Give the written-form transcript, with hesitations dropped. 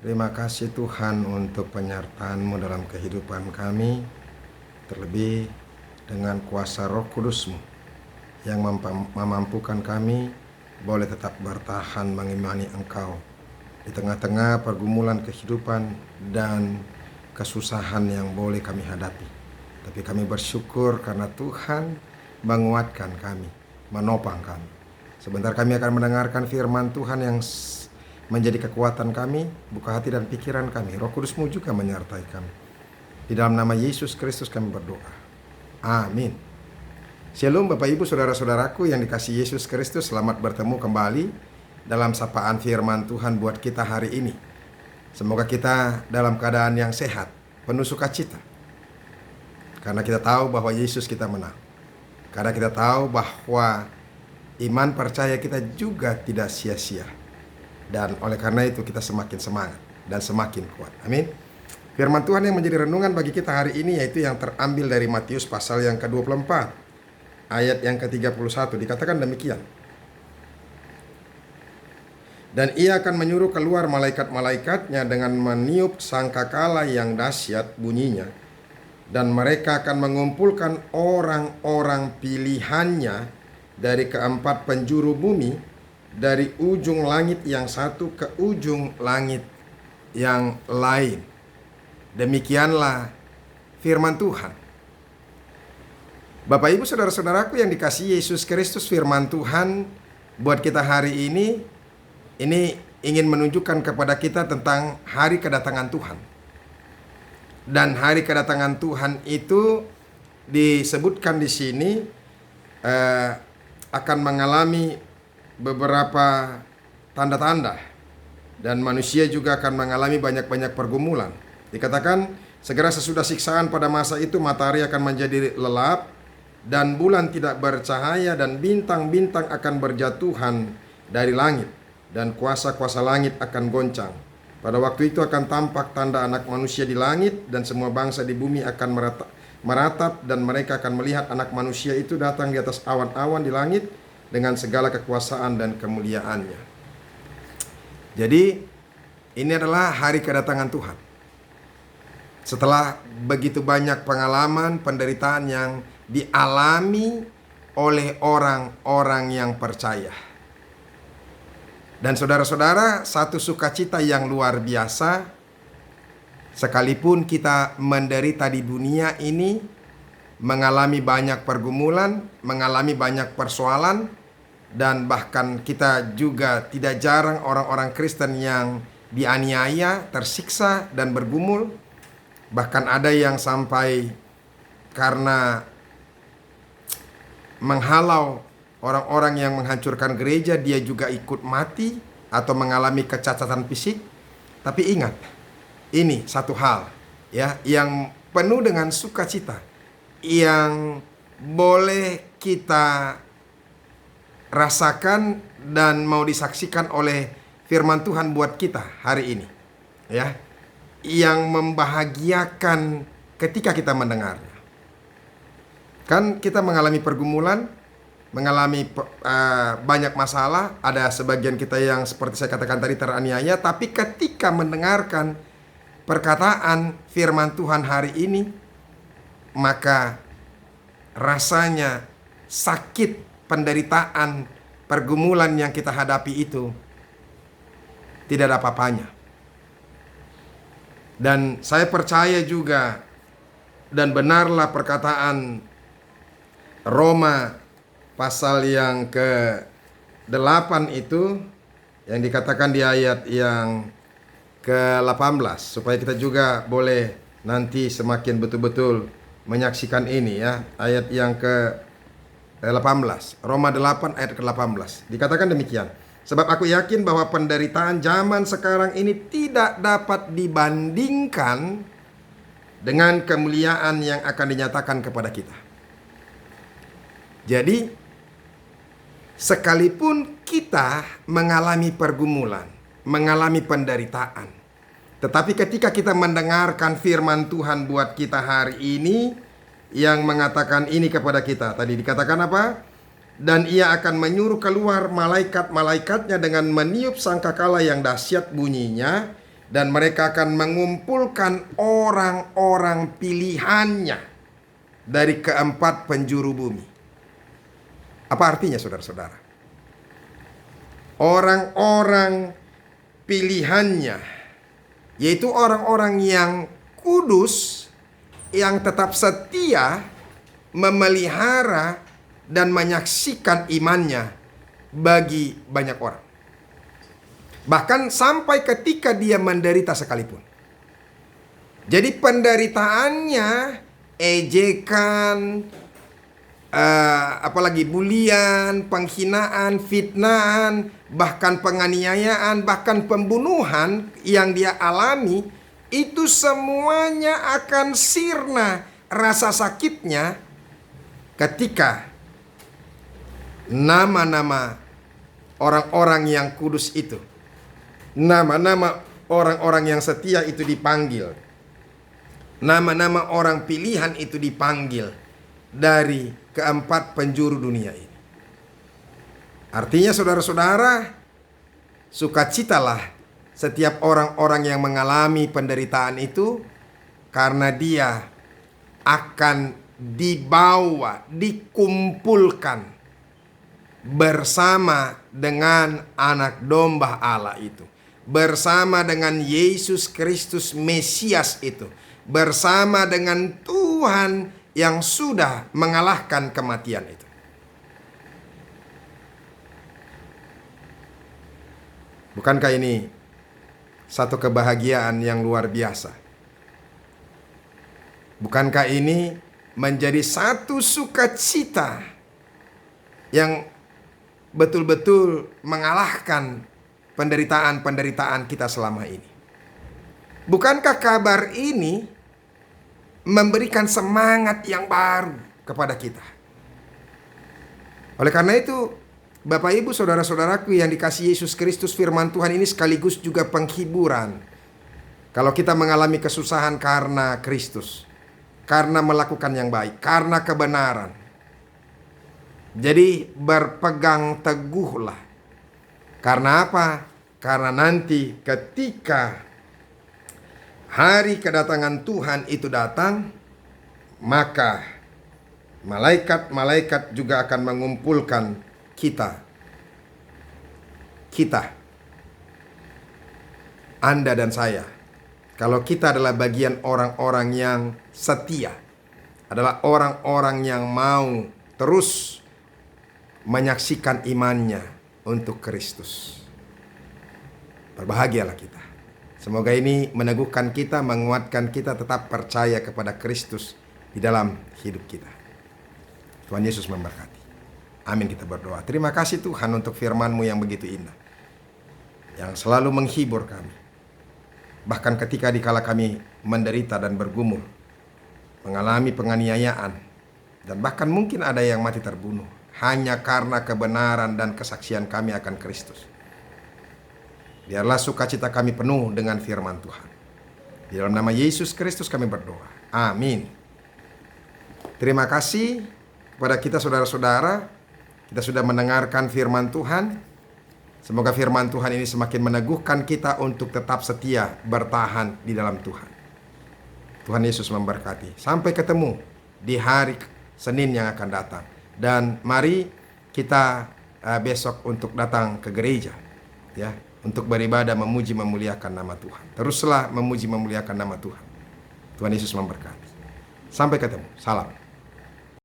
Terima kasih Tuhan untuk penyertaan-Mu dalam kehidupan kami, terlebih dengan kuasa Roh Kudus-Mu yang memampukan kami boleh tetap bertahan mengimani Engkau di tengah-tengah pergumulan kehidupan dan kesusahan yang boleh kami hadapi. Tapi kami bersyukur karena Tuhan menguatkan kami, menopang kami. Sebentar kami akan mendengarkan firman Tuhan yang menjadi kekuatan kami, buka hati dan pikiran kami. Roh Kudus-Mu juga menyertai kami. Di dalam nama Yesus Kristus kami berdoa. Amin. Shalom Bapak Ibu Saudara-saudaraku yang dikasihi Yesus Kristus. Selamat bertemu kembali dalam sapaan firman Tuhan buat kita hari ini. Semoga kita dalam keadaan yang sehat, penuh sukacita. Karena kita tahu bahwa Yesus kita menang. Karena kita tahu bahwa iman percaya kita juga tidak sia-sia. Dan oleh karena itu kita semakin semangat dan semakin kuat. Amin. Firman Tuhan yang menjadi renungan bagi kita hari ini yaitu yang terambil dari Matius pasal yang ke-24. Ayat yang ke-31 dikatakan demikian. Dan ia akan menyuruh keluar malaikat-malaikatnya dengan meniup sangkakala yang dahsyat bunyinya. Dan mereka akan mengumpulkan orang-orang pilihannya dari keempat penjuru bumi, dari ujung langit yang satu ke ujung langit yang lain. Demikianlah firman Tuhan. Bapak Ibu Saudara-saudaraku yang dikasihi Yesus Kristus, firman Tuhan buat kita hari ini ingin menunjukkan kepada kita tentang hari kedatangan Tuhan. Dan hari kedatangan Tuhan itu disebutkan di sini akan mengalami beberapa tanda-tanda, dan manusia juga akan mengalami banyak-banyak pergumulan. Dikatakan segera sesudah siksaan pada masa itu matahari akan menjadi lelap dan bulan tidak bercahaya dan bintang-bintang akan berjatuhan dari langit dan kuasa-kuasa langit akan goncang. Pada waktu itu akan tampak tanda anak manusia di langit dan semua bangsa di bumi akan meratap dan mereka akan melihat anak manusia itu datang di atas awan-awan di langit dengan segala kekuasaan dan kemuliaannya. Jadi ini adalah hari kedatangan Tuhan. Setelah begitu banyak pengalaman penderitaan yang dialami oleh orang-orang yang percaya. Dan saudara-saudara, satu sukacita yang luar biasa, sekalipun kita menderita di dunia ini, mengalami banyak pergumulan, mengalami banyak persoalan, dan bahkan kita juga tidak jarang orang-orang Kristen yang dianiaya, tersiksa, dan bergumul. Bahkan ada yang sampai karena menghalau orang-orang yang menghancurkan gereja, dia juga ikut mati atau mengalami kecacatan fisik. Tapi ingat, ini satu hal ya yang penuh dengan sukacita, yang boleh kita rasakan dan mau disaksikan oleh firman Tuhan buat kita hari ini, ya, yang membahagiakan ketika kita mendengarnya. Kan kita mengalami pergumulan, mengalami banyak masalah, ada sebagian kita yang seperti saya katakan tadi teraniaya, tapi ketika mendengarkan perkataan firman Tuhan hari ini, maka rasanya sakit, penderitaan, pergumulan yang kita hadapi itu tidak ada apa-apanya. Dan saya percaya juga dan benarlah perkataan Roma pasal yang ke-8 itu yang dikatakan di ayat yang ke-18, supaya kita juga boleh nanti semakin betul-betul menyaksikan ini ya. Ayat yang ke-18, Roma 8 ayat ke-18 dikatakan demikian. Sebab aku yakin bahwa penderitaan zaman sekarang ini tidak dapat dibandingkan dengan kemuliaan yang akan dinyatakan kepada kita. Jadi sekalipun kita mengalami pergumulan, mengalami penderitaan, tetapi ketika kita mendengarkan firman Tuhan buat kita hari ini yang mengatakan ini kepada kita, tadi dikatakan apa? Dan ia akan menyuruh keluar malaikat-malaikatnya dengan meniup sangkakala yang dahsyat bunyinya, Dan mereka akan mengumpulkan orang-orang pilihannya dari keempat penjuru bumi. Apa artinya saudara-saudara? Orang-orang pilihannya, yaitu orang-orang yang kudus, yang tetap setia, memelihara, dan menyaksikan imannya bagi banyak orang. Bahkan sampai ketika dia menderita sekalipun. Jadi penderitaannya, ejekan, apalagi bulian, penghinaan, fitnaan, bahkan penganiayaan, bahkan pembunuhan yang dia alami, itu semuanya akan sirna rasa sakitnya ketika nama-nama orang-orang yang kudus itu, nama-nama orang-orang yang setia itu dipanggil, nama-nama orang pilihan itu dipanggil dari keempat penjuru dunia ini. Artinya saudara-saudara, sukacitalah setiap orang-orang yang mengalami penderitaan itu, karena dia akan dibawa, dikumpulkan bersama dengan anak domba Allah itu, bersama dengan Yesus Kristus Mesias itu, bersama dengan Tuhan yang sudah mengalahkan kematian itu. Bukankah ini satu kebahagiaan yang luar biasa? Bukankah ini menjadi satu sukacita yang betul-betul mengalahkan penderitaan-penderitaan kita selama ini? Bukankah kabar ini memberikan semangat yang baru kepada kita? Oleh karena itu, Bapak Ibu saudara-saudaraku yang dikasihi Yesus Kristus, firman Tuhan ini sekaligus juga penghiburan. Kalau kita mengalami kesusahan karena Kristus, karena melakukan yang baik, karena kebenaran. Jadi berpegang teguhlah. Karena apa? Karena nanti ketika hari kedatangan Tuhan itu datang, maka malaikat-malaikat juga akan mengumpulkan kita, Anda dan saya. Kalau kita adalah bagian orang-orang yang setia, adalah orang-orang yang mau terus menyaksikan imannya untuk Kristus. Berbahagialah kita. Semoga ini meneguhkan kita, menguatkan kita tetap percaya kepada Kristus di dalam hidup kita. Tuhan Yesus memberkati. Amin, kita berdoa. Terima kasih Tuhan untuk firman-Mu yang begitu indah, yang selalu menghibur kami. Bahkan ketika dikala kami menderita dan bergumul, mengalami penganiayaan, dan bahkan mungkin ada yang mati terbunuh, hanya karena kebenaran dan kesaksian kami akan Kristus. Biarlah sukacita kami penuh dengan firman Tuhan. Di dalam nama Yesus Kristus kami berdoa. Amin. Terima kasih kepada kita saudara-saudara. Kita sudah mendengarkan firman Tuhan. Semoga firman Tuhan ini semakin meneguhkan kita untuk tetap setia bertahan di dalam Tuhan. Tuhan Yesus memberkati. Sampai ketemu di hari Senin yang akan datang. Dan mari kita besok untuk datang ke gereja, ya, untuk beribadah, memuji, memuliakan nama Tuhan. Teruslah memuji, memuliakan nama Tuhan. Tuhan Yesus memberkati. Sampai ketemu. Salam.